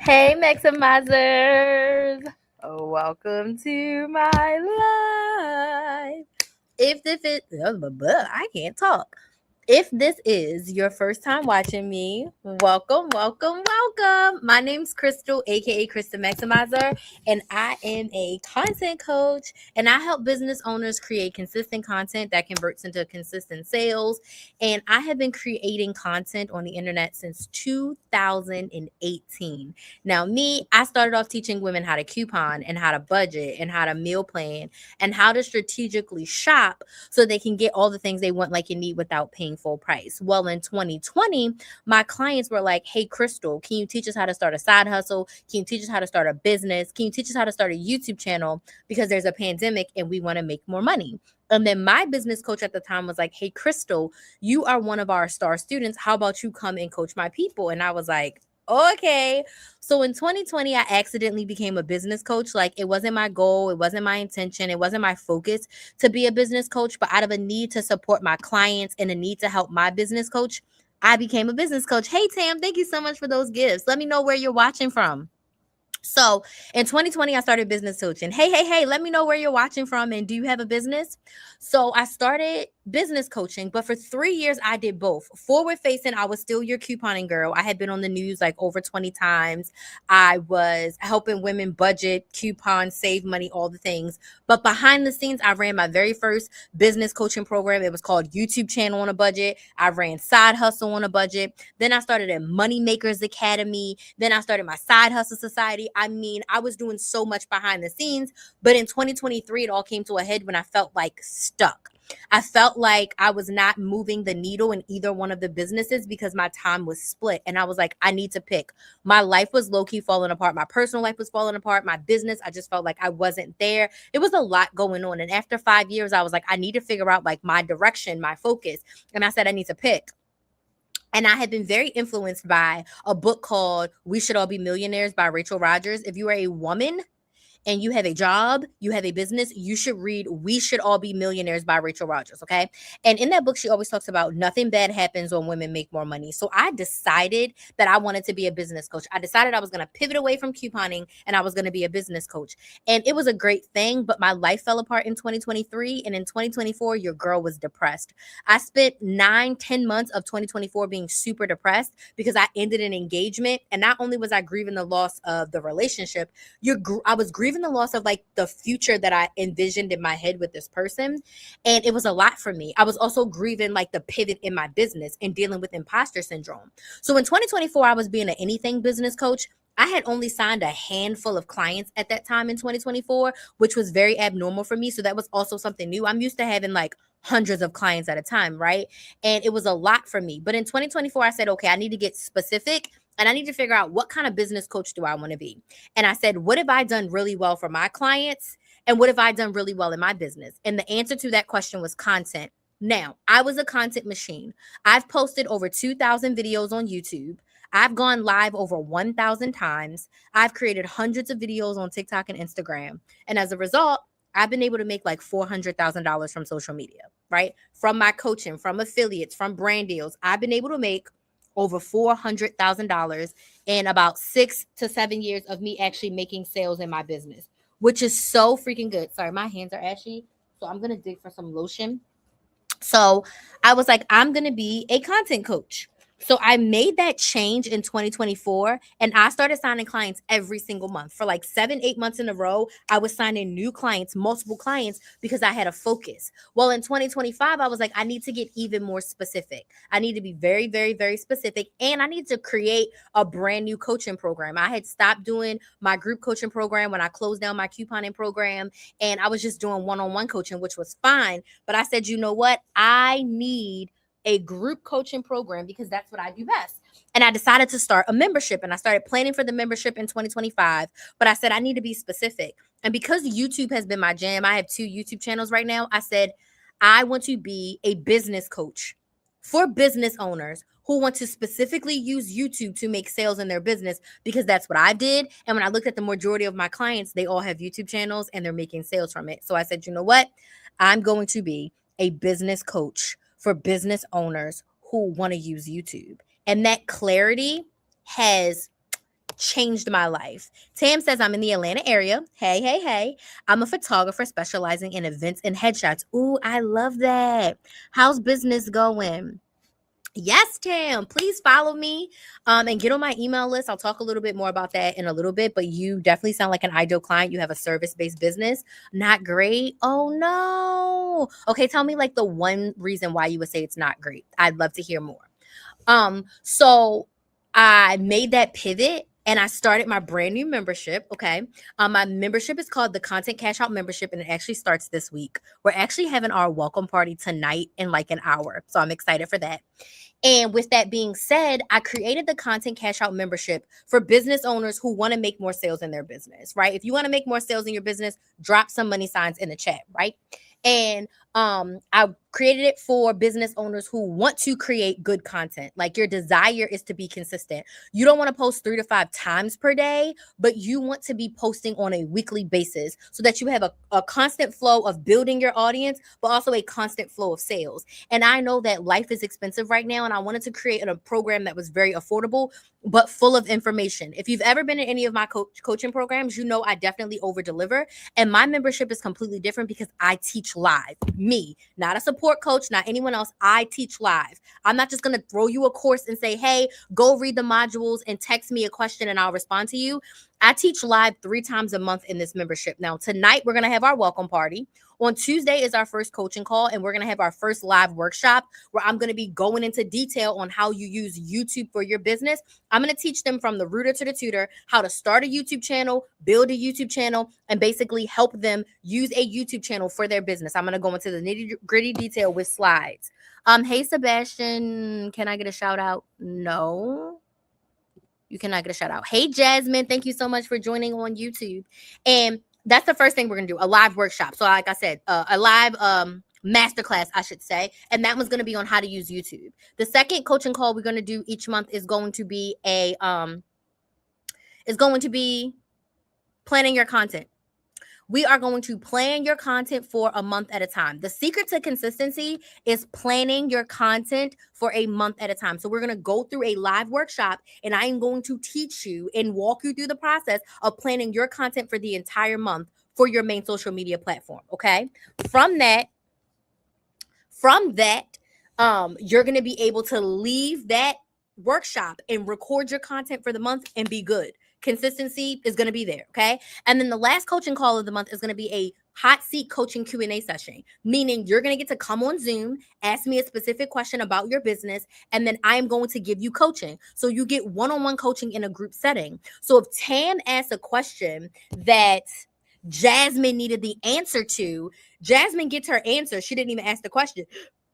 Hey, Maximizers! Welcome to my life. If this is, I can't talk. If this is your first time watching me, welcome, welcome, welcome. My name's Crystal, aka Krista Maximizer, and I am a content coach. And I help business owners create consistent content that converts into consistent sales. And I have been creating content on the internet since 2018. Now, I started off teaching women how to coupon and how to budget and how to meal plan and how to strategically shop so they can get all the things they want, like you need, without paying full price. Well, in 2020, my clients were like, hey, Crystal, can you teach us how to start a side hustle? Can you teach us how to start a business? Can you teach us how to start a YouTube channel? Because there's a pandemic and we want to make more money. And then my business coach at the time was like, hey, Crystal, you are one of our star students. How about you come and coach my people? And I was like, okay. So in 2020, I accidentally became a business coach. Like, it wasn't my goal, it wasn't my intention, it wasn't my focus to be a business coach, but out of a need to support my clients and a need to help my business coach, I became a business coach. Hey, Tam, thank you so much for those gifts. Let me know where you're watching from. So in 2020, I started business coaching. Hey, let me know where you're watching from and do you have a business? So I started business coaching, but for 3 years, I did both. Forward facing, I was still your couponing girl. I had been on the news like over 20 times. I was helping women budget, coupon, save money, all the things. But behind the scenes, I ran my very first business coaching program. It was called YouTube Channel on a Budget. I ran Side Hustle on a Budget. Then I started at Money Makers Academy. Then I started my Side Hustle Society. I mean, I was doing so much behind the scenes, but in 2023, it all came to a head when I felt like stuck. I felt like I was not moving the needle in either one of the businesses because my time was split. And I was like, I need to pick. My life was low-key falling apart. My personal life was falling apart. My business, I just felt like I wasn't there. It was a lot going on. And after 5 years, I was like, I need to figure out like my direction, my focus. And I said, I need to pick. And I had been very influenced by a book called We Should All Be Millionaires by Rachel Rodgers. If you are a woman and you have a job, you have a business, you should read We Should All Be Millionaires by Rachel Rodgers, okay? And in that book, she always talks about nothing bad happens when women make more money. So I decided that I wanted to be a business coach. I decided I was going to pivot away from couponing and I was going to be a business coach. And it was a great thing, but my life fell apart in 2023. And in 2024, your girl was depressed. I spent 9-10 months of 2024 being super depressed because I ended an engagement. And not only was I grieving the loss of the relationship, I was grieving the loss of like the future that I envisioned in my head with this person. And it was a lot for me. I was also grieving like the pivot in my business and dealing with imposter syndrome. So in 2024, I was being an anything business coach. I had only signed a handful of clients at that time in 2024, which was very abnormal for me. So that was also something new. I'm used to having like hundreds of clients at a time, right? And it was a lot for me. But in 2024, I said, okay, I need to get specific and I need to figure out what kind of business coach do I want to be. And I said, what have I done really well for my clients? And what have I done really well in my business? And the answer to that question was content. Now, I was a content machine. I've posted over 2,000 videos on YouTube. I've gone live over 1,000 times. I've created hundreds of videos on TikTok and Instagram. And as a result, I've been able to make like $400,000 from social media, right? From my coaching, from affiliates, from brand deals. I've been able to make over $400,000 in about 6 to 7 years of me actually making sales in my business, which is so freaking good. Sorry, my hands are ashy. So I'm going to dig for some lotion. So I was like, I'm going to be a content coach. So I made that change in 2024 and I started signing clients every single month for like 7-8 months in a row. I was signing new clients, multiple clients, because I had a focus. Well, in 2025, I was like, I need to get even more specific. I need to be very, very, very specific. And I need to create a brand new coaching program. I had stopped doing my group coaching program when I closed down my couponing program. And I was just doing one-on-one coaching, which was fine. But I said, you know what? I need a group coaching program because that's what I do best. And I decided to start a membership and I started planning for the membership in 2025. But I said, I need to be specific. And because YouTube has been my jam, I have 2 YouTube channels right now. I said, I want to be a business coach for business owners who want to specifically use YouTube to make sales in their business because that's what I did. And when I looked at the majority of my clients, they all have YouTube channels and they're making sales from it. So I said, you know what? I'm going to be a business coach for business owners who want to use YouTube. And that clarity has changed my life. Tam says, I'm in the Atlanta area. Hey, hey, hey. I'm a photographer specializing in events and headshots. Ooh, I love that. How's business going? Yes, Tam. Please follow me and get on my email list. I'll talk a little bit more about that in a little bit, but you definitely sound like an ideal client. You have a service-based business. Not great. Oh, no. Okay, tell me like the one reason why you would say it's not great. I'd love to hear more. So I made that pivot and I started my brand new membership. Okay. My membership is called the Content Cash Out Membership, and it actually starts this week. We're actually having our welcome party tonight in like an hour. So I'm excited for that. And with that being said, I created the Content Cash Out Membership for business owners who want to make more sales in their business, right? If you want to make more sales in your business, drop some money signs in the chat, right? And I created it for business owners who want to create good content. Like your desire is to be consistent. You don't want to post 3 to 5 times per day, but you want to be posting on a weekly basis so that you have a constant flow of building your audience, but also a constant flow of sales. And I know that life is expensive right now, and I wanted to create a program that was very affordable, but full of information. If you've ever been in any of my coaching programs, you know I definitely over deliver. And my membership is completely different because I teach live. Me, not a support coach, not anyone else. I teach live. I'm not just going to throw you a course and say, hey, go read the modules and text me a question and I'll respond to you. I teach live 3 times a month in this membership. Now, tonight we're going to have our welcome party. On Tuesday is our first coaching call, and we're going to have our first live workshop where I'm going to be going into detail on how you use YouTube for your business. I'm going to teach them from the rooter to the tutor how to start a YouTube channel, build a YouTube channel, and basically help them use a YouTube channel for their business. I'm going to go into the nitty-gritty detail with slides. Hey, Sebastian, can I get a shout out? No. You cannot get a shout out. Hey, Jasmine, thank you so much for joining on YouTube. And that's the first thing we're going to do, a live workshop. So like I said, a live masterclass, I should say. And that one's going to be on how to use YouTube. The second coaching call we're going to do each month is going to be planning your content. We are going to plan your content for a month at a time. The secret to consistency is planning your content for a month at a time. So we're going to go through a live workshop, and I am going to teach you and walk you through the process of planning your content for the entire month for your main social media platform. Okay. From that, you're going to be able to leave that workshop and record your content for the month and be good. Consistency is going to be there, okay? And then the last coaching call of the month is going to be a hot seat coaching Q&A session, meaning you're going to get to come on Zoom, ask me a specific question about your business, and then I am going to give you coaching. So you get one-on-one coaching in a group setting. So if Tam asks a question that Jasmine needed the answer to, Jasmine gets her answer. She didn't even ask the question.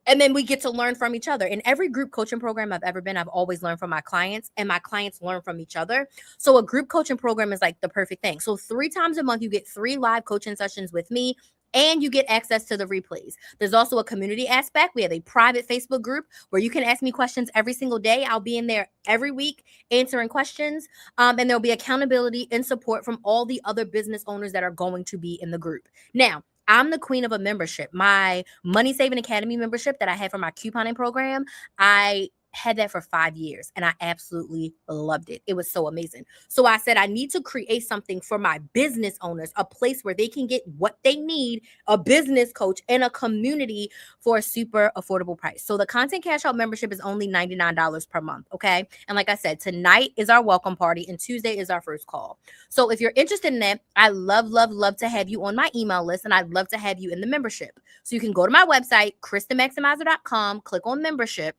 And then we get to learn from each other. In every group coaching program I've ever been, I've always learned from my clients, and my clients learn from each other. So a group coaching program is like the perfect thing. So 3 times a month, you get 3 live coaching sessions with me, and you get access to the replays. There's also a community aspect. We have a private Facebook group where you can ask me questions every single day. I'll be in there every week answering questions. And there'll be accountability and support from all the other business owners that are going to be in the group. Now, I'm the queen of a membership. My Money Saving Academy membership that I had for my couponing program, I had that for 5 years and I absolutely loved it. It was so amazing. So I said, I need to create something for my business owners, a place where they can get what they need, a business coach and a community for a super affordable price. So the Content Cash Out membership is only $99 per month. Okay. And like I said, tonight is our welcome party and Tuesday is our first call. So if you're interested in that, I love to have you on my email list, and I'd love to have you in the membership. So you can go to my website, KristenMaximizer.com, click on membership,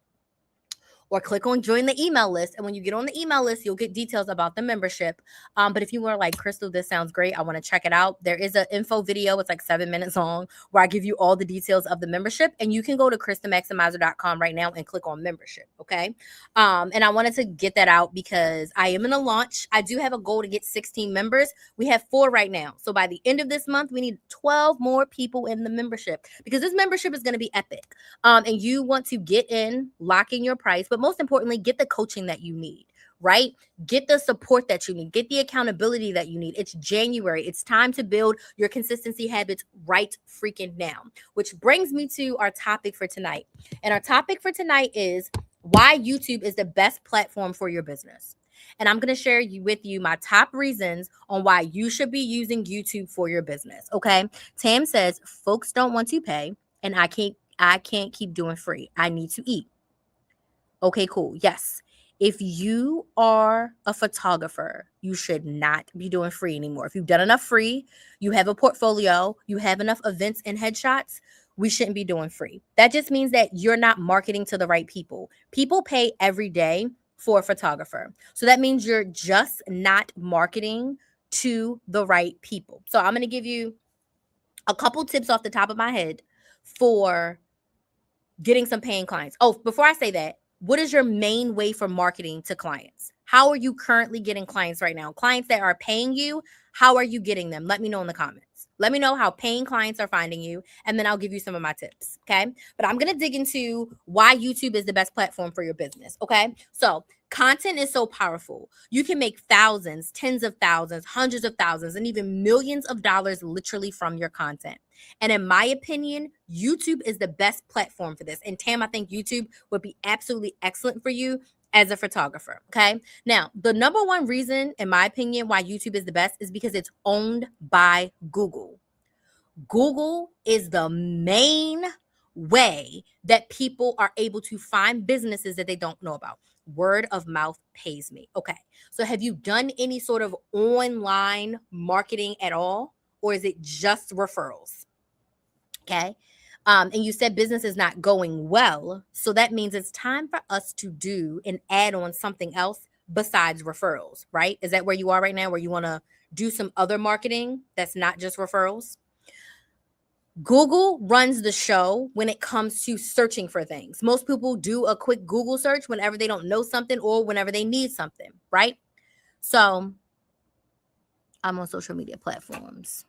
or click on join the email list. And when you get on the email list, you'll get details about the membership. But if you were like, Crystal, this sounds great, I want to check it out, there is an info video. It's like 7 minutes long where I give you all the details of the membership. And you can go to KristenMaximizer.com right now and click on membership. Okay. And I wanted to get that out because I am in a launch. I do have a goal to get 16 members. We have 4 right now. So by the end of this month, we need 12 more people in the membership because this membership is going to be epic. And you want to get in, lock in your price, but most importantly, get the coaching that you need, right? Get the support that you need, get the accountability that you need. It's January. It's time to build your consistency habits right freaking now, which brings me to our topic for tonight. And our topic for tonight is why YouTube is the best platform for your business. And I'm going to share with you my top reasons on why you should be using YouTube for your business. Okay. Tam says, folks don't want to pay, and I can't keep doing free. I need to eat. Okay, cool. Yes. If you are a photographer, you should not be doing free anymore. If you've done enough free, you have a portfolio, you have enough events and headshots, we shouldn't be doing free. That just means that you're not marketing to the right people. People pay every day for a photographer. So that means you're just not marketing to the right people. So I'm going to give you a couple tips off the top of my head for getting some paying clients. Oh, before I say that, what is your main way for marketing to clients? How are you currently getting clients right now? Clients that are paying you, how are you getting them? Let me know in the comments. Let me know how paying clients are finding you, and then I'll give you some of my tips. Okay. But I'm going to dig into why YouTube is the best platform for your business. Okay. So, content is so powerful. You can make thousands, tens of thousands, hundreds of thousands, and even millions of dollars literally from your content. And in my opinion, YouTube is the best platform for this. And Tam, I think YouTube would be absolutely excellent for you as a photographer. Okay. Now, the number one reason, in my opinion, why YouTube is the best is because it's owned by Google. Google is the main way that people are able to find businesses that they don't know about. Word of mouth pays me. Okay. So have you done any sort of online marketing at all? Or is it just referrals? Okay. And you said business is not going well. So that means it's time for us to do and add on something else besides referrals, right? Is that where you are right now, where you want to do some other marketing that's not just referrals? Google runs the show when it comes to searching for things. Most people do a quick Google search whenever they don't know something or whenever they need something, right? So I'm on social media platforms.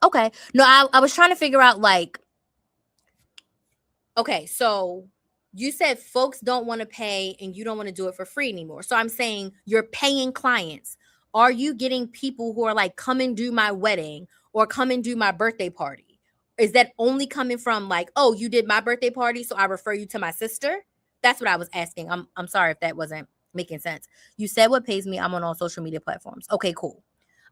Okay. No, I was trying to figure out like, okay, so you said folks don't want to pay and you don't want to do it for free anymore. So I'm saying you're paying clients. Are you getting people who are like, come and do my wedding or come and do my birthday party? Is that only coming from like, oh, you did my birthday party, so I refer you to my sister? That's what I was asking. I'm sorry if that wasn't making sense. You said what pays me. I'm on all social media platforms. Okay, cool.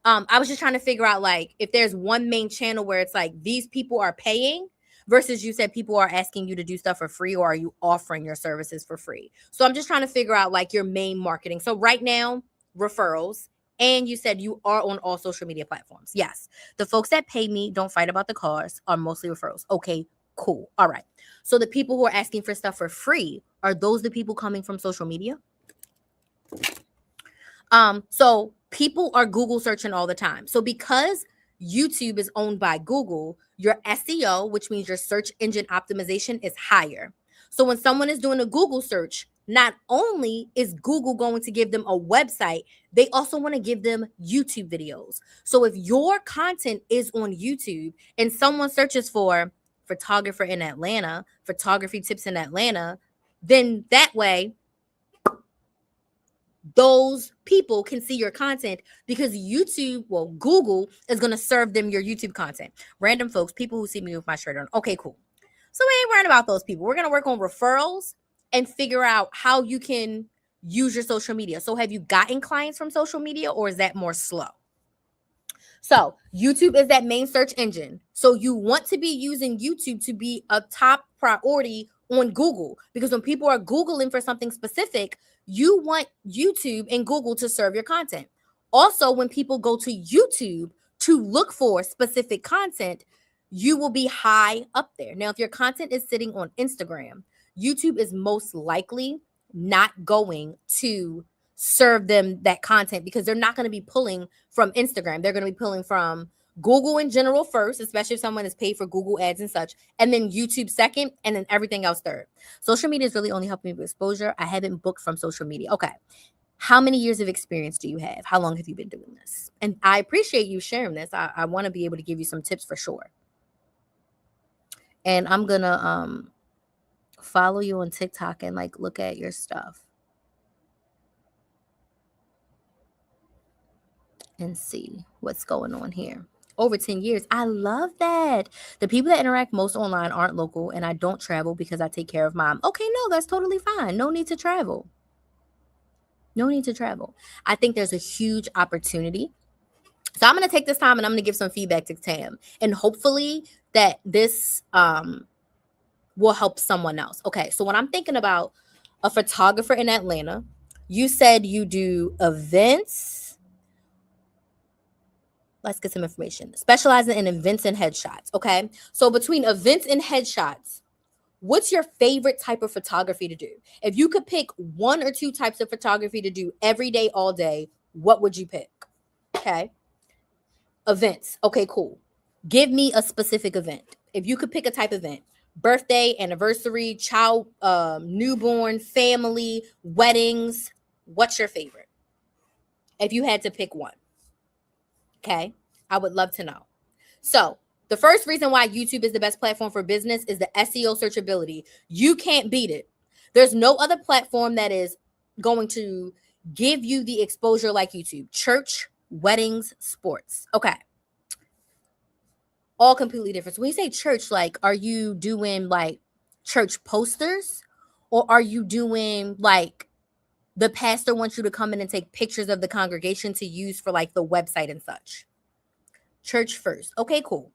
I was just trying to figure out like if there's one main channel where it's like these people are paying versus you said people are asking you to do stuff for free, or are you offering your services for free? So I'm just trying to figure out like your main marketing. So right now, referrals, and you said you are on all social media platforms. Yes. The folks that pay me, don't fight about the cost, are mostly referrals. Okay, cool. All right. So the people who are asking for stuff for free, are those the people coming from social media? So people are Google searching all the time. So because YouTube is owned by Google, your SEO, which means your search engine optimization, is higher. So when someone is doing a Google search, not only is Google going to give them a website, they also want to give them YouTube videos. So if your content is on YouTube and someone searches for photographer in Atlanta, photography tips in Atlanta, then that way those people can see your content because YouTube, well, Google is going to serve them your YouTube content. Random folks, people who see me with my shirt on. Okay, cool. So we ain't worrying about those people. We're going to work on referrals and figure out how you can use your social media. So have you gotten clients from social media, or is that more slow? So YouTube is that main search engine. So you want to be using YouTube to be a top priority on Google, because when people are Googling for something specific, you want YouTube and Google to serve your content. Also, when people go to YouTube to look for specific content, you will be high up there. Now, if your content is sitting on Instagram, YouTube is most likely not going to serve them that content because they're not going to be pulling from Instagram. They're going to be pulling from Google in general first, especially if someone is paid for Google ads and such, and then YouTube second, and then everything else third. Social media is really only helping me with exposure. I haven't booked from social media. Okay. How many years of experience do you have? How long have you been doing this? And I appreciate you sharing this. I want to be able to give you some tips for sure. And I'm going to follow you on TikTok and like look at your stuff and see what's going on here. Over 10 years. I love that. The people that interact most online aren't local, and I don't travel because I take care of mom. Okay, no, that's totally fine. No need to travel. No need to travel. I think there's a huge opportunity. So I'm going to take this time and I'm going to give some feedback to Tam. And hopefully that this will help someone else. Okay, so when I'm thinking about a photographer in Atlanta, you said you do events. Let's get some information. Specializing in events and headshots. Okay, so between events and headshots, what's your favorite type of photography to do? If you could pick one or two types of photography to do every day, all day, what would you pick? Okay. Events. Okay, cool. Give me a specific event. If you could pick a type of event, birthday, anniversary, child, newborn, family, weddings, what's your favorite? If you had to pick one. Okay. I would love to know. So, the first reason why YouTube is the best platform for business is the SEO searchability. You can't beat it. There's no other platform that is going to give you the exposure like YouTube. Church, weddings, sports. Okay. All completely different. So when you say church, like, are you doing like church posters, or are you doing like the pastor wants you to come in and take pictures of the congregation to use for like the website and such? Church first. Okay, cool.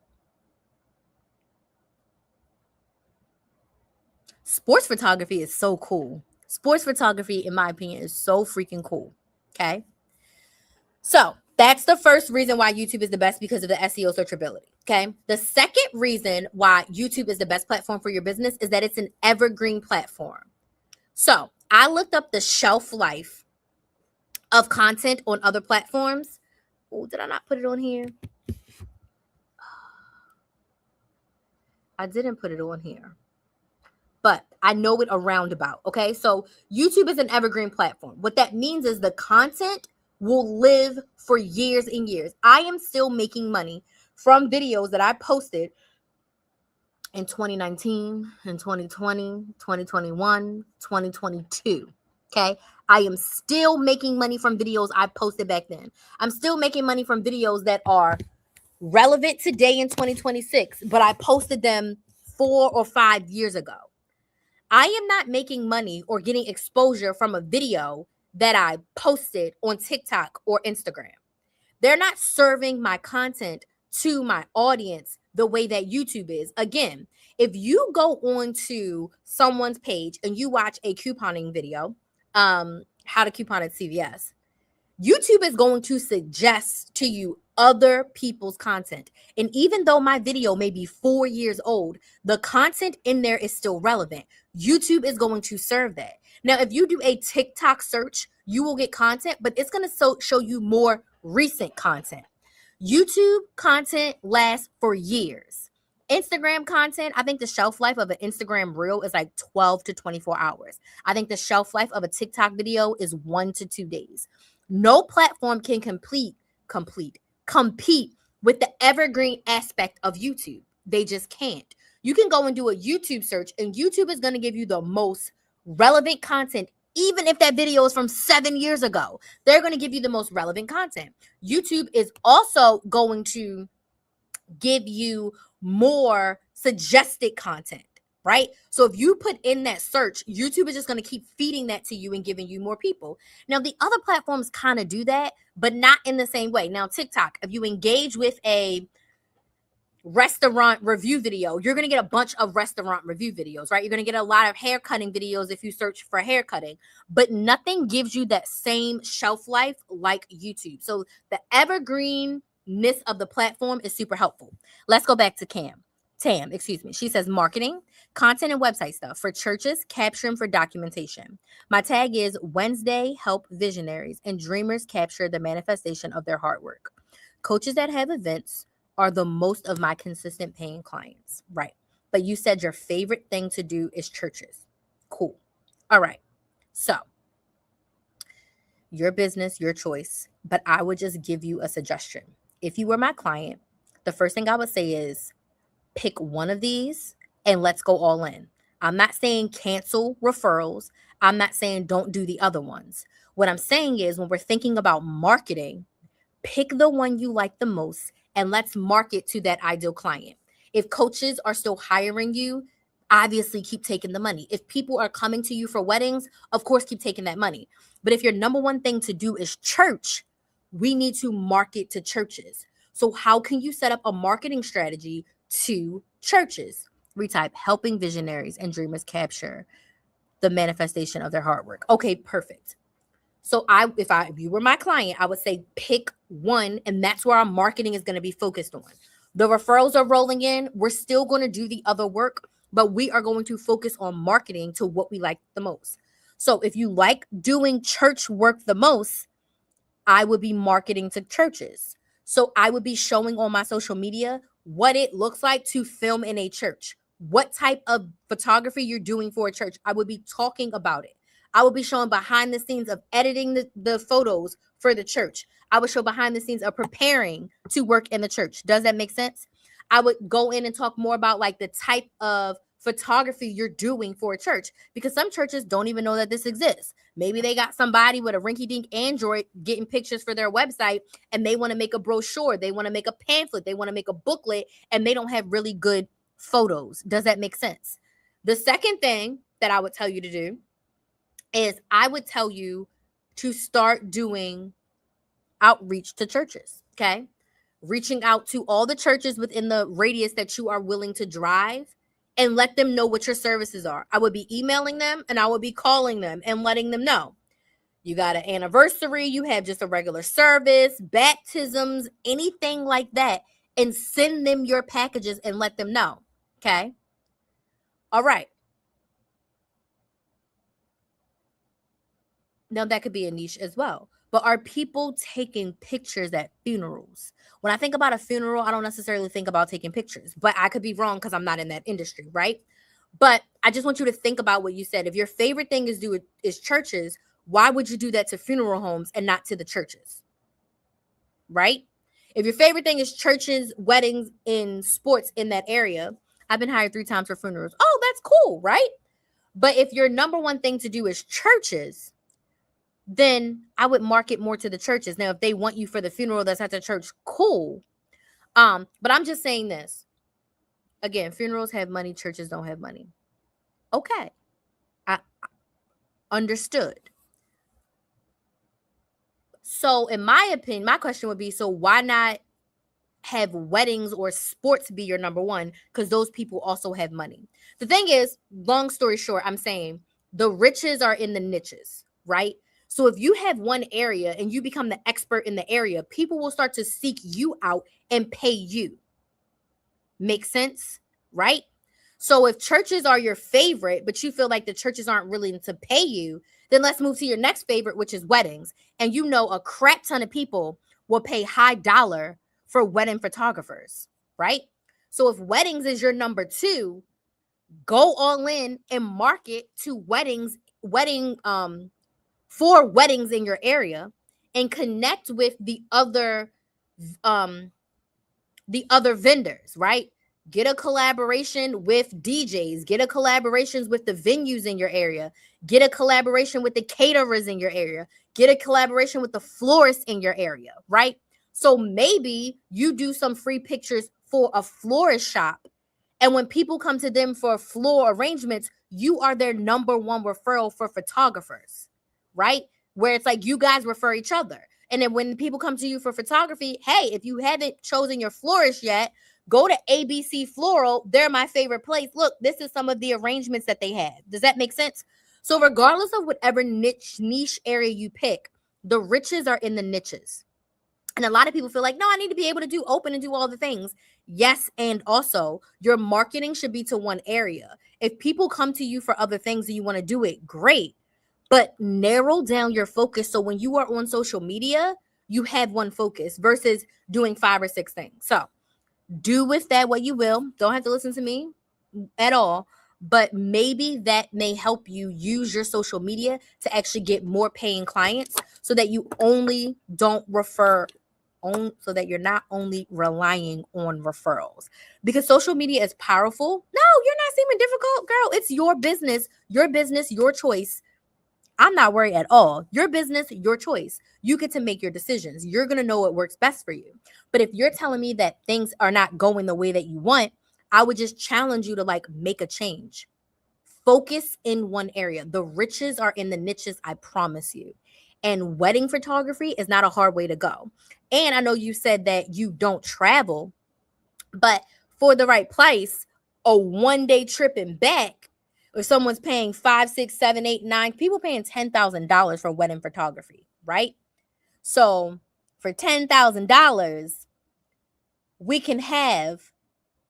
Sports photography is so cool. Sports photography, in my opinion, is so freaking cool. Okay. So that's the first reason why YouTube is the best, because of the SEO searchability. Okay. The second reason why YouTube is the best platform for your business is that it's an evergreen platform. So I looked up the shelf life of content on other platforms. Oh, did I not put it on here? I didn't put it on here, but I know it a roundabout. Okay. So YouTube is an evergreen platform. What that means is the content will live for years and years. I am still making money from videos that I posted in 2019, in 2020, 2021, 2022. Okay. I am still making money from videos I posted back then. I'm still making money from videos that are relevant today in 2026, but I posted them 4 or 5 years ago. I am not making money or getting exposure from a video that I posted on TikTok or Instagram. They're not serving my content to my audience the way that YouTube is. Again, if you go on to someone's page and you watch a couponing video, how to coupon at CVS, YouTube is going to suggest to you other people's content. And even though my video may be 4 years old, the content in there is still relevant. YouTube is going to serve that. Now, if you do a TikTok search, you will get content, but it's going to show you more recent content. YouTube content lasts for years. Instagram content, I think the shelf life of an Instagram reel is like 12 to 24 hours. I think the shelf life of a TikTok video is 1 to 2 days. No platform can compete with the evergreen aspect of YouTube. They just can't. You can go and do a YouTube search, and YouTube is going to give you the most relevant content. Even if that video is from 7 years ago, they're going to give you the most relevant content. YouTube is also going to give you more suggested content, right? So if you put in that search, YouTube is just going to keep feeding that to you and giving you more people. Now, the other platforms kind of do that, but not in the same way. Now, TikTok, if you engage with a restaurant review video, you're going to get a bunch of restaurant review videos, right? You're going to get a lot of hair cutting videos if you search for hair cutting, but nothing gives you that same shelf life like YouTube. So the evergreenness of the platform is super helpful. Let's go back to Tam, excuse me. She says marketing, content, and website stuff for churches, capturing for documentation. My tag is Wednesday help visionaries and dreamers capture the manifestation of their hard work. Coaches that have events are the most of my consistent paying clients, right? But you said your favorite thing to do is churches. Cool. All right. So your business, your choice, but I would just give you a suggestion. If you were my client, the first thing I would say is pick one of these and let's go all in. I'm not saying cancel referrals. I'm not saying don't do the other ones. What I'm saying is when we're thinking about marketing, pick the one you like the most and let's market to that ideal client. If coaches are still hiring you, obviously keep taking the money. If people are coming to you for weddings, of course, keep taking that money. But if your number one thing to do is church, we need to market to churches. So how can you set up a marketing strategy to churches? Retype, helping visionaries and dreamers capture the manifestation of their hard work. Okay, perfect. So if you were my client, I would say pick one, and that's where our marketing is going to be focused on. The referrals are rolling in. We're still going to do the other work, but we are going to focus on marketing to what we like the most. So if you like doing church work the most, I would be marketing to churches. So I would be showing on my social media what it looks like to film in a church, what type of photography you're doing for a church. I would be talking about it. I would be showing behind the scenes of editing the photos for the church. I would show behind the scenes of preparing to work in the church. Does that make sense? I would go in and talk more about like the type of photography you're doing for a church, because some churches don't even know that this exists. Maybe they got somebody with a rinky-dink Android getting pictures for their website, and they want to make a brochure, they want to make a pamphlet, they want to make a booklet, and they don't have really good photos. Does that make sense? The second thing that I would tell you to do is I would tell you to start doing outreach to churches, okay? Reaching out to all the churches within the radius that you are willing to drive and let them know what your services are. I would be emailing them and I would be calling them and letting them know. You got an anniversary, you have just a regular service, baptisms, anything like that, and send them your packages and let them know, okay? All right. Now that could be a niche as well. But are people taking pictures at funerals? When I think about a funeral, I don't necessarily think about taking pictures, but I could be wrong because I'm not in that industry, right? But I just want you to think about what you said. If your favorite thing is churches, why would you do that to funeral homes and not to the churches? Right? If your favorite thing is churches, weddings, and sports in that area, I've been hired 3 times for funerals. Oh, that's cool, right? But if your number one thing to do is churches, then I would market more to the churches. Now, if they want you for the funeral that's at the church, cool. But I'm just saying this. Again, funerals have money, churches don't have money. Okay. I understood. So in my opinion, my question would be, so why not have weddings or sports be your number one? Because those people also have money. The thing is, long story short, I'm saying the riches are in the niches, right? So if you have one area and you become the expert in the area, people will start to seek you out and pay you. Make sense, right? So if churches are your favorite, but you feel like the churches aren't willing to pay you, then let's move to your next favorite, which is weddings. And you know a crap ton of people will pay high dollar for wedding photographers, right? So if weddings is your number 2, go all in and market to for weddings in your area and connect with the other vendors, right? Get a collaboration with DJs, get a collaborations with the venues in your area, get a collaboration with the caterers in your area, get a collaboration with the florists in your area, right? So maybe you do some free pictures for a florist shop, and when people come to them for floor arrangements, you are their number one referral for photographers, right? Where it's like you guys refer each other. And then when people come to you for photography, hey, if you haven't chosen your florist yet, go to ABC Floral. They're my favorite place. Look, this is some of the arrangements that they have. Does that make sense? So regardless of whatever niche area you pick, the riches are in the niches. And a lot of people feel like, no, I need to be able to do open and do all the things. Yes, and also your marketing should be to one area. If people come to you for other things and you want to do it, great. But narrow down your focus so when you are on social media, you have one focus versus doing 5 or 6 things. So do with that what you will. Don't have to listen to me at all. But maybe that may help you use your social media to actually get more paying clients so that you only don't refer on, so that you're not only relying on referrals. Because social media is powerful. No, you're not seeming difficult, girl. It's your business, your choice. I'm not worried at all. Your business, your choice. You get to make your decisions. You're going to know what works best for you. But if you're telling me that things are not going the way that you want, I would just challenge you to like make a change. Focus in one area. The riches are in the niches, I promise you. And wedding photography is not a hard way to go. And I know you said that you don't travel, but for the right price, a 1 day trip and back, if someone's paying 5, 6, 7, 8, 9, people paying $10,000 for wedding photography, right? So for $10,000, we can have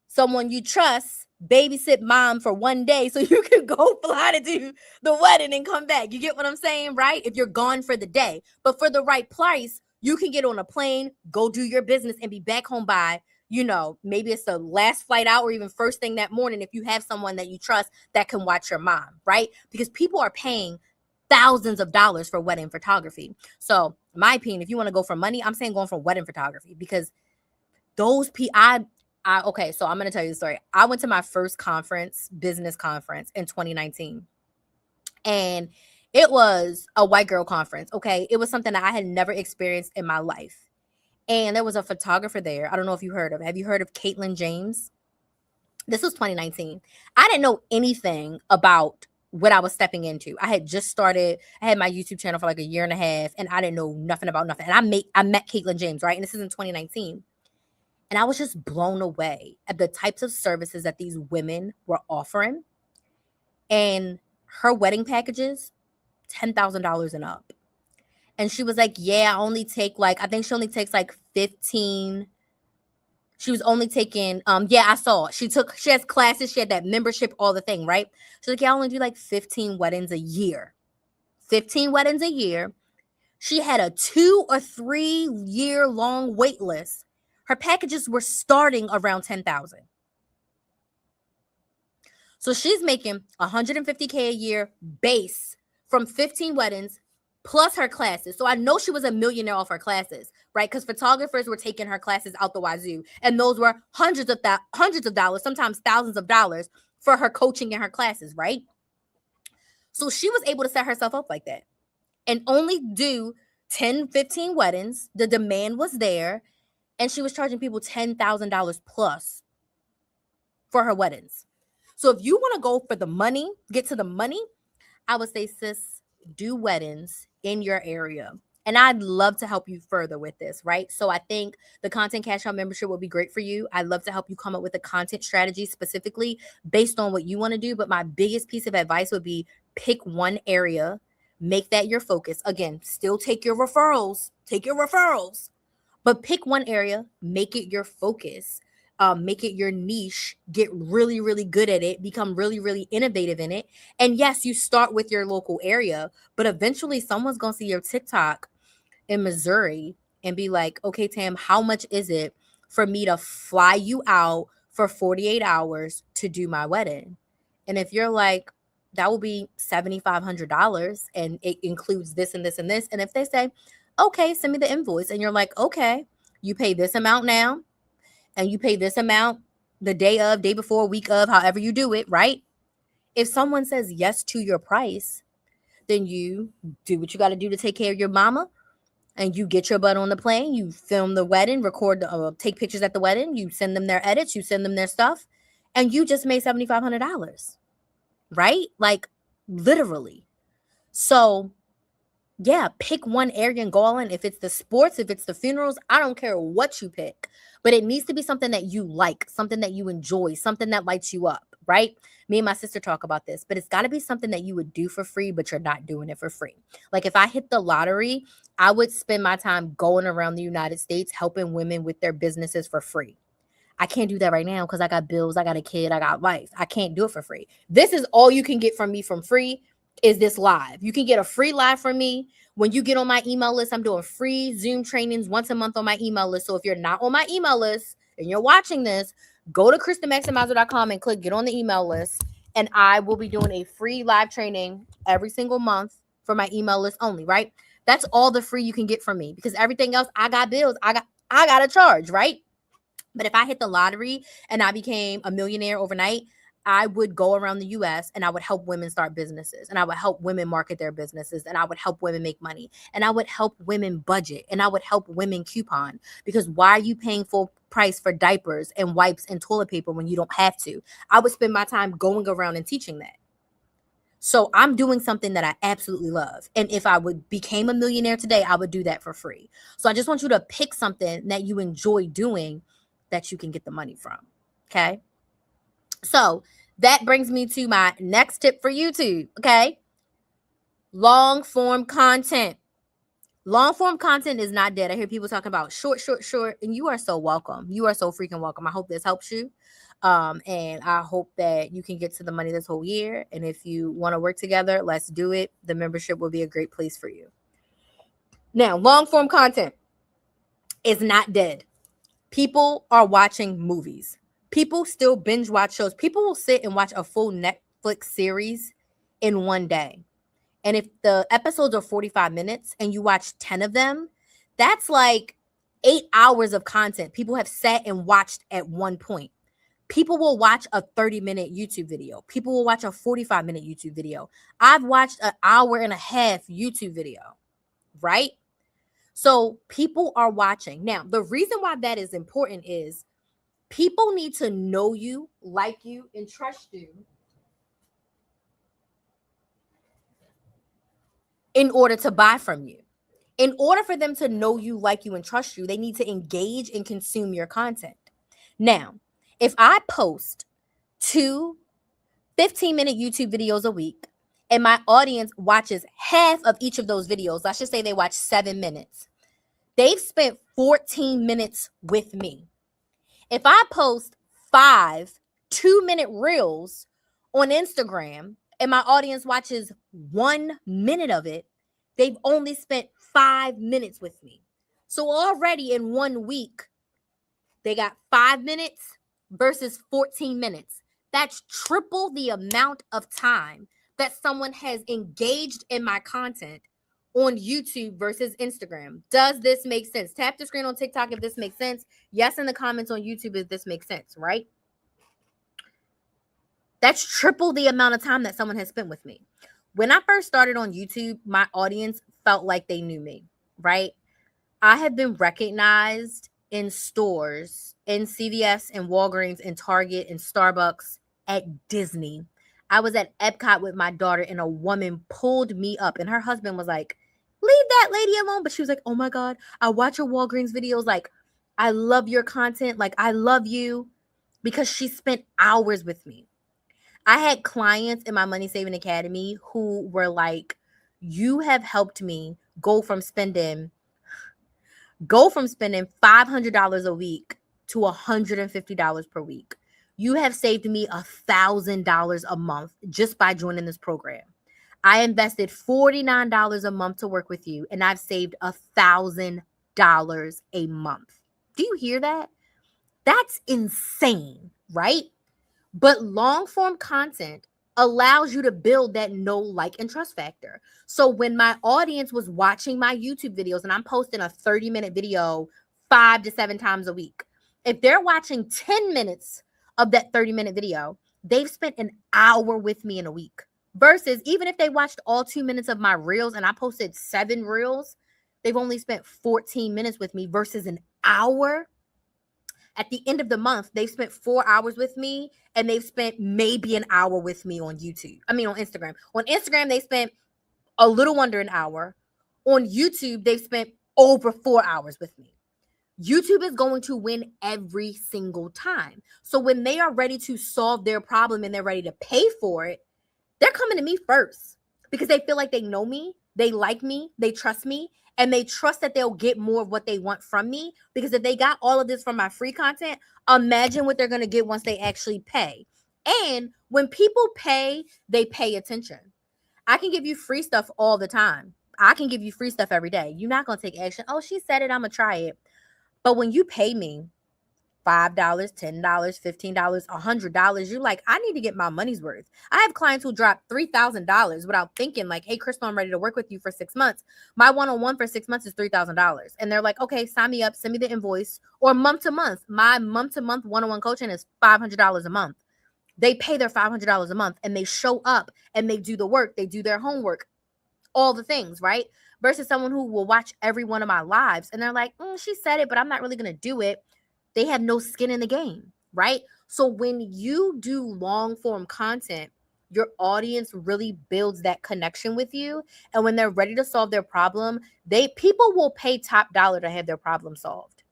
someone you trust babysit mom for 1 day so you can go fly to do the wedding and come back. You get what I'm saying, right? If you're gone for the day. But for the right price, you can get on a plane, go do your business, and be back home by, maybe it's the last flight out or even first thing that morning if you have someone that you trust that can watch your mom, right? Because people are paying thousands of dollars for wedding photography. So, in my opinion, if you want to go for money, I'm saying going for wedding photography because those people, okay, so I'm going to tell you the story. I went to my first business conference in 2019. And it was a white girl conference, okay? It was something that I had never experienced in my life. And there was a photographer there. I don't know if you heard of. Have you heard of Caitlin James? This was 2019. I didn't know anything about what I was stepping into. I had just started. I had my YouTube channel for like a year and a half, and I didn't know nothing about nothing. And I met Caitlin James, right? And this is in 2019. And I was just blown away at the types of services that these women were offering. And her wedding packages, $10,000 and up. And she was like, yeah, I think she only takes like 15. She was only taking, I saw it. She has classes, she had that membership, all the thing, right? She's like, yeah, I only do like 15 weddings a year. 15 weddings a year. She had a 2 or 3 year long wait list. Her packages were starting around 10,000. So she's making $150K a year base from 15 weddings plus her classes. So I know she was a millionaire off her classes, right? Because photographers were taking her classes out the wazoo. And those were hundreds of dollars, sometimes thousands of dollars for her coaching and her classes, right? So she was able to set herself up like that and only do 10, 15 weddings. The demand was there. And she was charging people $10,000 plus for her weddings. So if you want to go for the money, get to the money, I would say, sis, do weddings in your area. And I'd love to help you further with this, right? So I think the Content Cash Out membership will be great for you. I'd love to help you come up with a content strategy specifically based on what you want to do. But my biggest piece of advice would be pick one area, make that your focus. Again, still take your referrals, but pick one area, make it your focus, make it your niche, get really, really good at it, become really, really innovative in it. And yes, you start with your local area, but eventually someone's going to see your TikTok in Missouri and be like, okay, Tam, how much is it for me to fly you out for 48 hours to do my wedding? And if you're like, that will be $7,500 and it includes this and this and this. And if they say, okay, send me the invoice. And you're like, okay, you pay this amount now and you pay this amount the day of, day before, week of, however you do it, right? If someone says yes to your price, then you do what you got to do to take care of your mama and you get your butt on the plane, you film the wedding, take pictures at the wedding, you send them their edits, you send them their stuff, and you just made $7,500, right? Like literally. So yeah, pick one area and go all in. If it's the sports, if it's the funerals, I don't care what you pick. But it needs to be something that you like, something that you enjoy, something that lights you up, right? Me and my sister talk about this, but it's got to be something that you would do for free, but you're not doing it for free. Like if I hit the lottery, I would spend my time going around the United States helping women with their businesses for free. I can't do that right now because I got bills, I got a kid, I got life. I can't do it for free. This is all you can get from me from free is this live. You can get a free live from me. When you get on my email list, I'm doing free Zoom trainings once a month on my email list. So if you're not on my email list and you're watching this, go to KristenMaximizer.com and click get on the email list. And I will be doing a free live training every single month for my email list only, right? That's all the free you can get from me because everything else, I got bills. I got to charge, right? But if I hit the lottery and I became a millionaire overnight, I would go around the US and I would help women start businesses and I would help women market their businesses and I would help women make money and I would help women budget and I would help women coupon because why are you paying full price for diapers and wipes and toilet paper when you don't have to. I would spend my time going around and teaching that. So I'm doing something that I absolutely love. And if I would became a millionaire today, I would do that for free. So I just want you to pick something that you enjoy doing that you can get the money from. Okay. So that brings me to my next tip for YouTube. Okay. Long form content. Long form content is not dead. I hear people talking about short, and you are so welcome. You are so freaking welcome. I hope this helps you. And I hope that you can get to the money this whole year. And if you want to work together, let's do it. The membership will be a great place for you. Now, long form content is not dead. People are watching movies. People still binge watch shows. People will sit and watch a full Netflix series in one day. And if the episodes are 45 minutes and you watch 10 of them, that's like 8 hours of content people have sat and watched at one point. People will watch a 30-minute YouTube video. People will watch a 45-minute YouTube video. I've watched an hour and a half YouTube video, right? So people are watching. Now, the reason why that is important is people need to know you, like you, and trust you in order to buy from you. In order for them to know you, like you, and trust you, they need to engage and consume your content. Now, if I post 2 15-minute YouTube videos a week and my audience watches half of each of those videos, let's just say they watch 7 minutes, they've spent 14 minutes with me. If I post 5 2-minute reels on Instagram and my audience watches 1 minute of it, they've only spent 5 minutes with me. So already in 1 week, they got 5 minutes versus 14 minutes. That's triple the amount of time that someone has engaged in my content on YouTube versus Instagram. Does this make sense? Tap the screen on TikTok if this makes sense. Yes, in the comments on YouTube if this makes sense, right? That's triple the amount of time that someone has spent with me. When I first started on YouTube, my audience felt like they knew me, right? I have been recognized in stores, in CVS and Walgreens and Target and Starbucks, at Disney. I was at Epcot with my daughter and a woman pulled me up and her husband was like, leave that lady alone. But she was like, oh my God, I watch your Walgreens videos. Like, I love your content. Like, I love you, because she spent hours with me. I had clients in my Money Saving Academy who were like, you have helped me go from spending $500 a week to $150 per week. You have saved me $1,000 a month just by joining this program. I invested $49 a month to work with you, and I've saved $1,000 a month. Do you hear that? That's insane, right? But long form content allows you to build that know, like, and trust factor. So when my audience was watching my YouTube videos, and I'm posting a 30-minute video 5 to 7 times a week, if they're watching 10 minutes of that 30-minute video, they've spent an hour with me in a week. Versus even if they watched all 2 minutes of my reels and I posted 7 reels, they've only spent 14 minutes with me versus an hour. At the end of the month, they've spent 4 hours with me and they've spent maybe an hour with me on YouTube. On Instagram. On Instagram, they spent a little under an hour. On YouTube, they've spent over 4 hours with me. YouTube is going to win every single time. So when they are ready to solve their problem and they're ready to pay for it, they're coming to me first because they feel like they know me, they like me, they trust me, and they trust that they'll get more of what they want from me. Because if they got all of this from my free content, imagine what they're going to get once they actually pay. And when people pay, they pay attention. I can give you free stuff all the time. I can give you free stuff every day. You're not going to take action. Oh, she said it, I'm going to try it. But when you pay me $5, $10, $15, $100, you're like, I need to get my money's worth. I have clients who drop $3,000 without thinking, like, hey, Crystal, I'm ready to work with you for 6 months. My one-on-one for 6 months is $3,000. And they're like, okay, sign me up, send me the invoice. Or month to month. My month to month one-on-one coaching is $500 a month. They pay their $500 a month and they show up and they do the work. They do their homework, all the things, right? Versus someone who will watch every one of my lives and they're like, she said it, but I'm not really going to do it. They have no skin in the game, right? So when you do long form content, your audience really builds that connection with you. And when they're ready to solve their problem, people will pay top dollar to have their problem solved.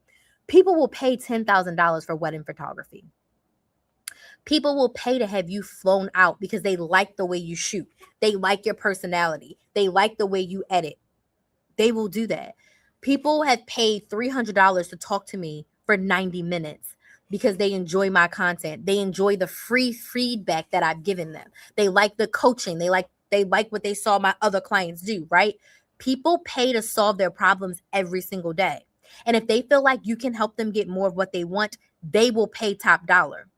People will pay $10,000 for wedding photography. People will pay to have you flown out because they like the way you shoot. They like your personality. They like the way you edit. They will do that. People have paid $300 to talk to me for 90 minutes because they enjoy my content. They enjoy the free feedback that I've given them. They like the coaching. They like what they saw my other clients do, right? People pay to solve their problems every single day. And if they feel like you can help them get more of what they want, they will pay top dollar,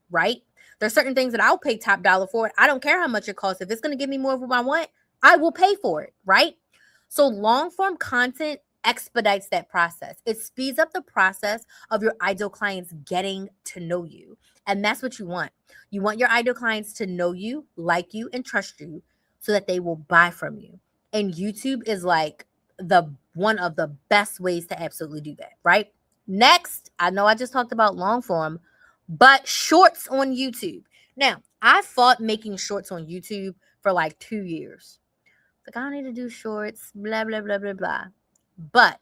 right? There's certain things that I'll pay top dollar for. I don't care how much it costs. If it's going to give me more of what I want, I will pay for it, right? So long form content expedites that process. It speeds up the process of your ideal clients getting to know you. And that's what you want. You want your ideal clients to know you, like you, and trust you so that they will buy from you. And YouTube is like one of the best ways to absolutely do that, right? Next, I know I just talked about long form, but shorts on YouTube. Now, I fought making shorts on YouTube for like 2 years. Like, I don't need to do shorts, blah, blah, blah, blah, blah. But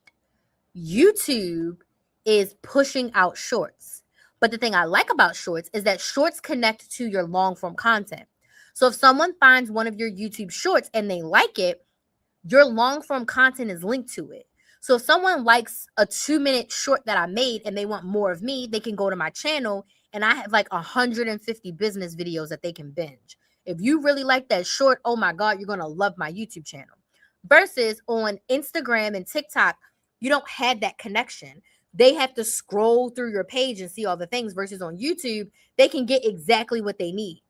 YouTube is pushing out shorts. But the thing I like about shorts is that shorts connect to your long form content. So if someone finds one of your YouTube shorts and they like it, your long form content is linked to it. So if someone likes a 2-minute short that I made and they want more of me, they can go to my channel and I have like 150 business videos that they can binge. If you really like that short, oh my God, you're going to love my YouTube channel. Versus on Instagram and TikTok, you don't have that connection. They have to scroll through your page and see all the things. Versus on YouTube, they can get exactly what they need.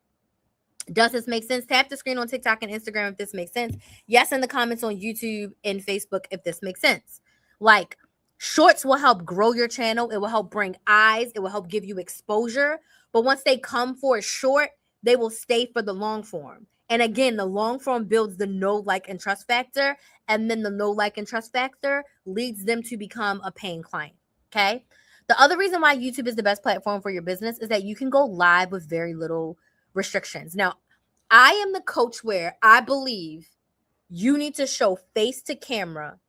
Does this make sense? Tap the screen on TikTok and Instagram if this makes sense. Yes, in the comments on YouTube and Facebook if this makes sense. Like, shorts will help grow your channel. It will help bring eyes. It will help give you exposure. But once they come for a short, they will stay for the long form. And again, the long form builds the know, like, and trust factor. And then the know, like, and trust factor leads them to become a paying client. Okay? The other reason why YouTube is the best platform for your business is that you can go live with very little restrictions. Now, I am the coach where I believe you need to show face to camera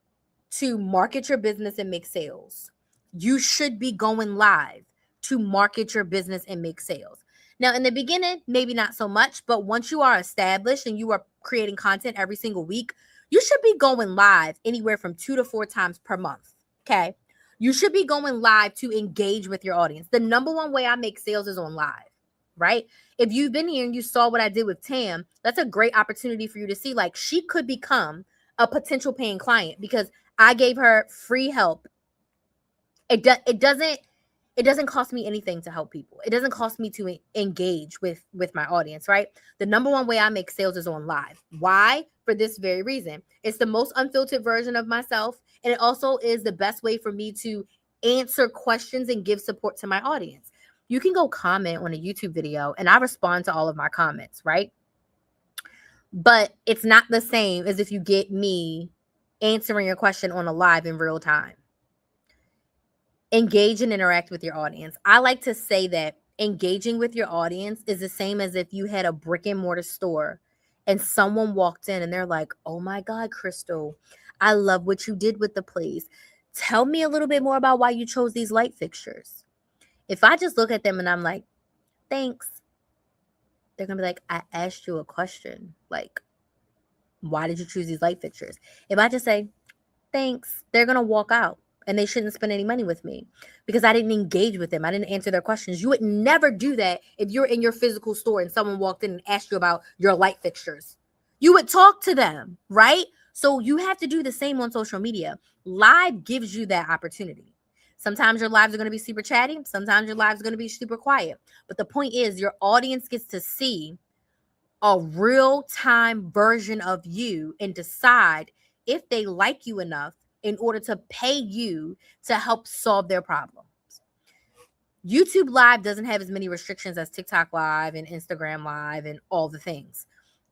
to market your business and make sales. You should be going live to market your business and make sales. Now, in the beginning, maybe not so much, but once you are established and you are creating content every single week, you should be going live anywhere from 2 to 4 times per month. Okay. You should be going live to engage with your audience. The number one way I make sales is on live, right? If you've been here and you saw what I did with Tam, that's a great opportunity for you to see, like, she could become a potential paying client because I gave her free help. It doesn't cost me anything to help people. It doesn't cost me to engage with my audience, right? The number one way I make sales is on live. Why? For this very reason. It's the most unfiltered version of myself, and it also is the best way for me to answer questions and give support to my audience. You can go comment on a YouTube video and I respond to all of my comments, right? But it's not the same as if you get me answering your question on a live in real time. Engage and interact with your audience. I like to say that engaging with your audience is the same as if you had a brick and mortar store and someone walked in and they're like, oh my God, Crystal, I love what you did with the place. Tell me a little bit more about why you chose these light fixtures. If I just look at them and I'm like, thanks, they're going to be like, I asked you a question. Like, why did you choose these light fixtures? If I just say, thanks, they're going to walk out and they shouldn't spend any money with me because I didn't engage with them. I didn't answer their questions. You would never do that if you're in your physical store and someone walked in and asked you about your light fixtures. You would talk to them, right? So you have to do the same on social media. Live gives you that opportunity. Sometimes your lives are going to be super chatty. Sometimes your lives are going to be super quiet. But the point is your audience gets to see a real-time version of you and decide if they like you enough in order to pay you to help solve their problems. YouTube Live doesn't have as many restrictions as TikTok Live and Instagram Live and all the things.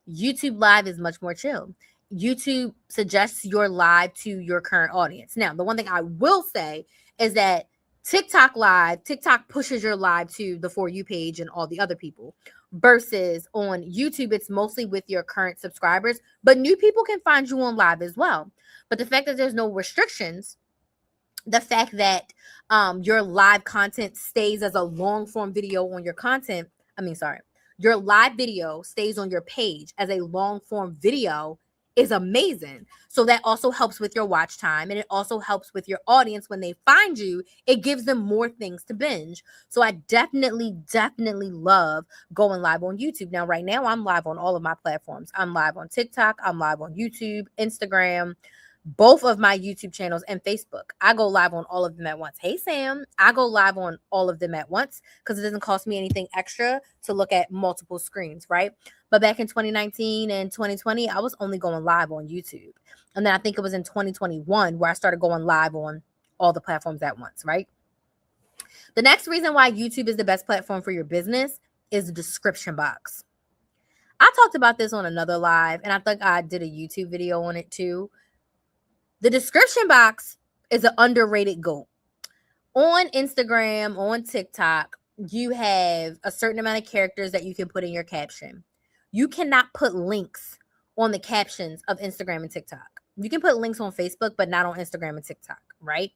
YouTube Live is much more chill. YouTube suggests your live to your current audience. Now, the one thing I will say is that TikTok pushes your live to the For You page and all the other people. Versus on YouTube, it's mostly with your current subscribers, but new people can find you on live as well. But the fact that there's no restrictions, the fact that your live content stays as a long form video on your content, your live video stays on your page as a long form video is amazing. So that also helps with your watch time, and it also helps with your audience. When they find you, it gives them more things to binge. So I definitely love going live on YouTube. Now, right now, I'm live on all of my platforms. I'm live on TikTok, I'm live on YouTube, Instagram, both of my YouTube channels, and Facebook. I go live on all of them at once. Hey, Sam. I go live on all of them at once because it doesn't cost me anything extra to look at multiple screens, right? But back in 2019 and 2020, I was only going live on YouTube. And then I think it was in 2021 where I started going live on all the platforms at once, right? The next reason why YouTube is the best platform for your business is the description box. I talked about this on another live, and I think I did a YouTube video on it too. The description box is an underrated goal. On Instagram, on TikTok, you have a certain amount of characters that you can put in your caption. You cannot put links on the captions of Instagram and TikTok. You can put links on Facebook, but not on Instagram and TikTok, right?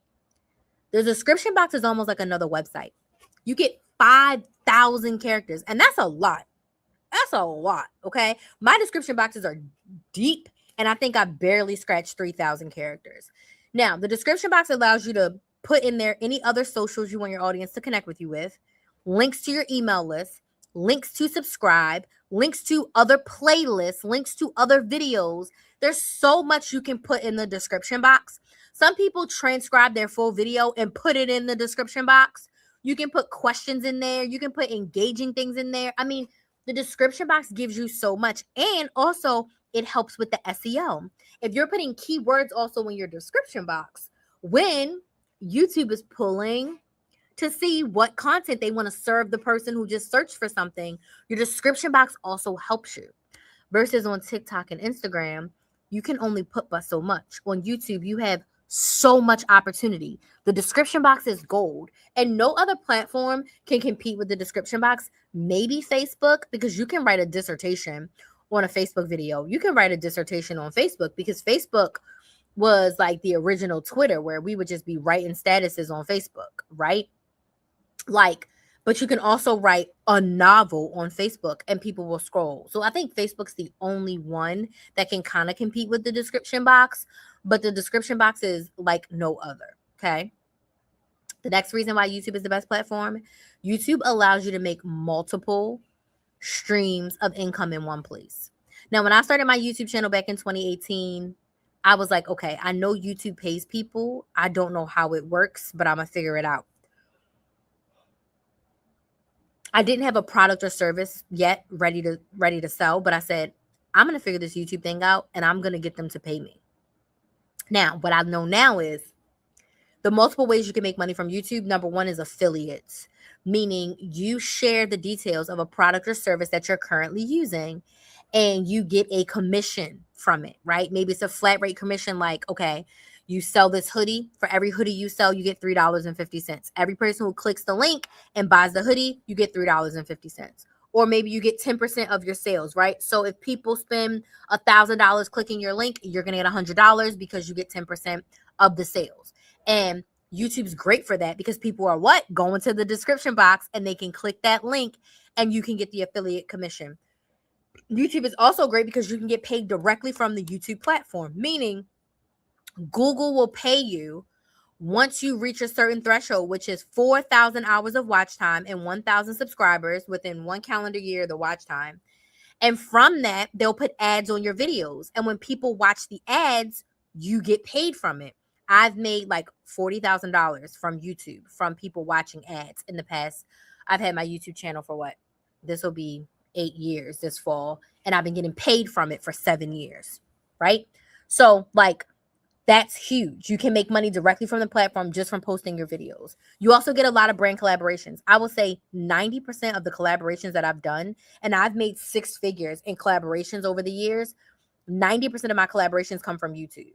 The description box is almost like another website. You get 5,000 characters, and that's a lot. That's a lot, okay? My description boxes are deep, and I think I barely scratched 3,000 characters. Now, the description box allows you to put in there any other socials you want your audience to connect with you with, links to your email list, links to subscribe, links to other playlists, links to other videos. There's so much you can put in the description box. Some people transcribe their full video and put it in the description box. You can put questions in there. You can put engaging things in there. I mean, the description box gives you so much, and also it helps with the SEO. If you're putting keywords also in your description box, when YouTube is pulling to see what content they want to serve the person who just searched for something, your description box also helps you. Versus on TikTok and Instagram, you can only put but so much. On YouTube, you have so much opportunity. The description box is gold, and no other platform can compete with the description box. Maybe Facebook, because you can write a dissertation on a Facebook video. You can write a dissertation on Facebook because Facebook was like the original Twitter, where we would just be writing statuses on Facebook, right? But you can also write a novel on Facebook and people will scroll. So I think Facebook's the only one that can kind of compete with the description box, but the description box is like no other, okay? The next reason why YouTube is the best platform, YouTube allows you to make multiple streams of income in one place. Now, when I started my YouTube channel back in 2018, I was like, okay, I know YouTube pays people. I don't know how it works, but I'm going to figure it out. I didn't have a product or service yet ready to sell, but I said, I'm going to figure this YouTube thing out and I'm going to get them to pay me. Now, what I know now is the multiple ways you can make money from YouTube. Number one is affiliates, meaning you share the details of a product or service that you're currently using and you get a commission from it, right? Maybe it's a flat rate commission, like, okay, you sell this hoodie. For every hoodie you sell, you get $3.50. Every person who clicks the link and buys the hoodie, you get $3.50. Or maybe you get 10% of your sales, right? So if people spend $1,000 clicking your link, you're going to get $100 because you get 10% of the sales. And YouTube's great for that because people are what? Going to the description box and they can click that link and you can get the affiliate commission. YouTube is also great because you can get paid directly from the YouTube platform, meaning Google will pay you once you reach a certain threshold, which is 4,000 hours of watch time and 1,000 subscribers within one calendar year, the watch time. And from that, they'll put ads on your videos. And when people watch the ads, you get paid from it. I've made like $40,000 from YouTube from people watching ads in the past. I've had my YouTube channel for what? This will be 8 years this fall. And I've been getting paid from it for 7 years, right? So like, that's huge. You can make money directly from the platform just from posting your videos. You also get a lot of brand collaborations. I will say 90% of the collaborations that I've done, and I've made 6 figures in collaborations over the years, 90% of my collaborations come from YouTube.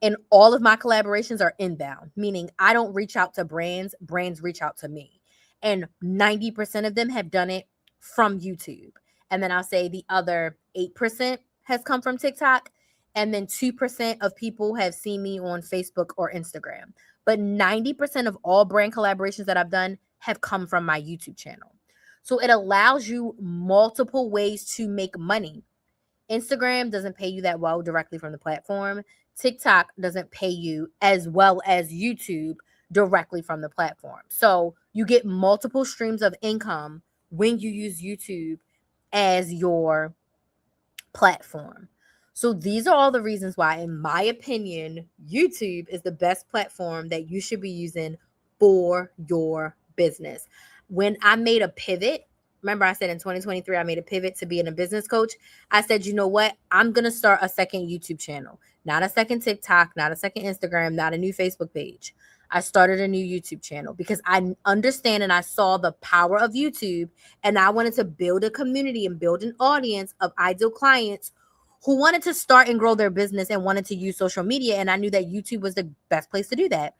And all of my collaborations are inbound, meaning I don't reach out to brands, brands reach out to me. And 90% of them have done it from YouTube. And then I'll say the other 8% has come from TikTok. And then 2% of people have seen me on Facebook or Instagram. But 90% of all brand collaborations that I've done have come from my YouTube channel. So it allows you multiple ways to make money. Instagram doesn't pay you that well directly from the platform. TikTok doesn't pay you as well as YouTube directly from the platform. So you get multiple streams of income when you use YouTube as your platform. So these are all the reasons why, in my opinion, YouTube is the best platform that you should be using for your business. When I made a pivot, remember I said in 2023, I made a pivot to being a business coach. I said, you know what? I'm going to start a second YouTube channel, not a second TikTok, not a second Instagram, not a new Facebook page. I started a new YouTube channel because I understand and I saw the power of YouTube, and I wanted to build a community and build an audience of ideal clients who wanted to start and grow their business and wanted to use social media. And I knew that YouTube was the best place to do that.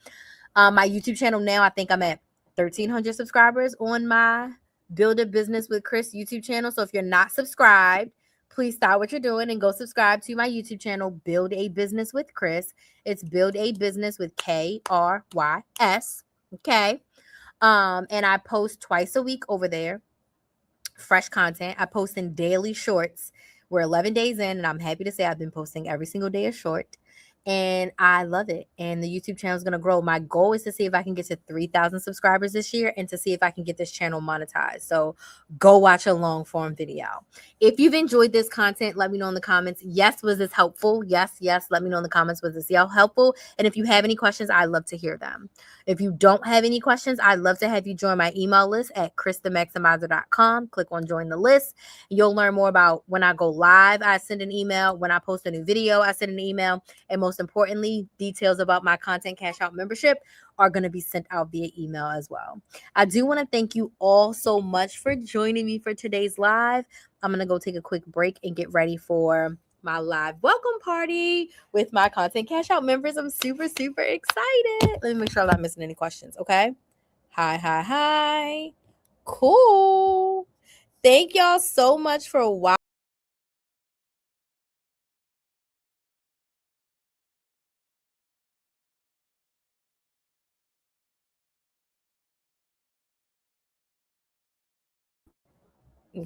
My YouTube channel now, I think I'm at 1,300 subscribers on my Build a Business with Chris YouTube channel. So if you're not subscribed, please stop what you're doing and go subscribe to my YouTube channel, Build a Business with Chris. It's Build a Business with KRYS. Okay. And I post twice a week over there, fresh content. I post in daily shorts. We're 11 days in, and I'm happy to say I've been posting every single day a short. And I love it. And the YouTube channel is going to grow. My goal is to see if I can get to 3,000 subscribers this year and to see if I can get this channel monetized. So go watch a long form video. If you've enjoyed this content, let me know in the comments. Yes, was this helpful? Yes. Let me know in the comments. Was this helpful? And if you have any questions, I'd love to hear them. If you don't have any questions, I'd love to have you join my email list at christhemaximizer.com. Click on join the list. You'll learn more about when I go live. I send an email. When I post a new video, I send an email. And most importantly, details about my content cash out membership are going to be sent out via email as well. I do want to thank you all so much for joining me for today's live. I'm going to go take a quick break and get ready for my live welcome party with my content cash out members. I'm super excited. Let me make sure I'm not missing any questions. Okay. Hi. Cool. Thank y'all so much for watching.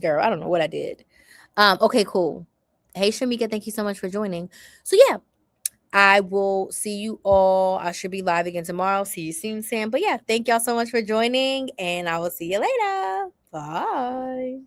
Girl, I don't know what I did. Okay, cool. Hey, Shamika, thank you so much for joining. So yeah, I will see you all. I should be live again tomorrow. See you soon, Sam. But yeah, thank y'all so much for joining, and I will see you later. Bye.